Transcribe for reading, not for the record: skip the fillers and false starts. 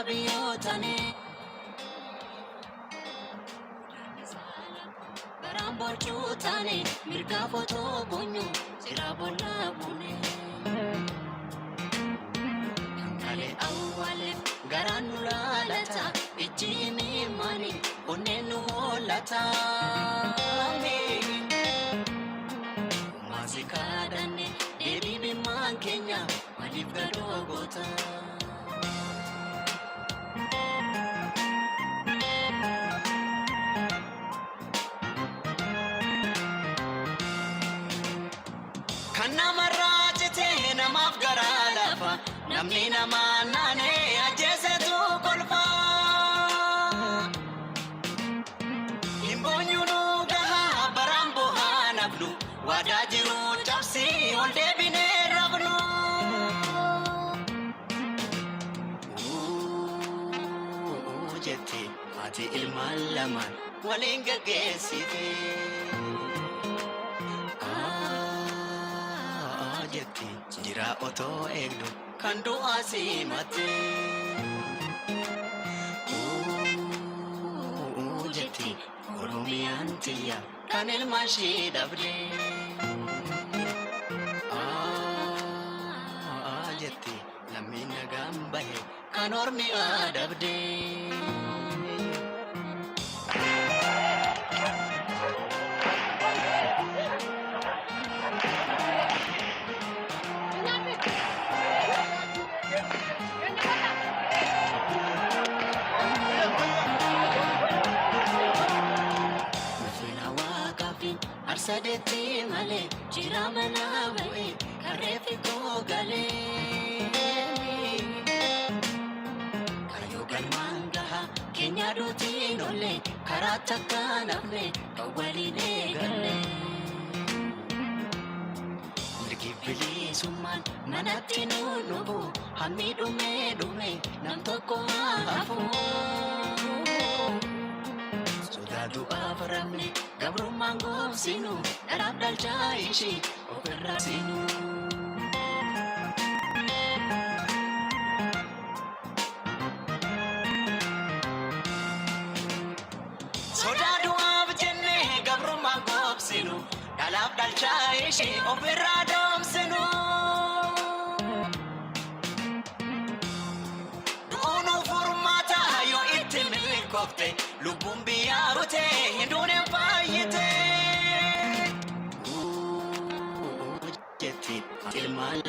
biyotane Barambol chutane mirga foto bunyu sirabola bune Kale awale garanula lata ichini mani onenu lata Mazikadane debi man Kenya malif gadogota Kana marajete namaf garalafa namni namanane ajese tu kolfa Imbonyunu gaha barambo hanablu wadajiru chapsi onde bine rablu Jete ati ilmal laman walinga gesite Jira oto egdo kando asimate Jeti oromiantiya kanel mashi dabre Jeti lamina gambahe kanormi adabde Arsadeti male jiramana bae karefi ko gale Kayo galmanga Kenya duti nole karataka nafne kawaline gale Mirgibili suman manati nubu hamidu me nam toko afu Sudadu avaramne Gabru mango sinu darab dal chaishi opera sinu Sudadu avjenne gabru mango sinu darab dal chaishi opera dom sinu Duno formata yo itimil kokte lubumbi arote hindune fayete Jeti ilmal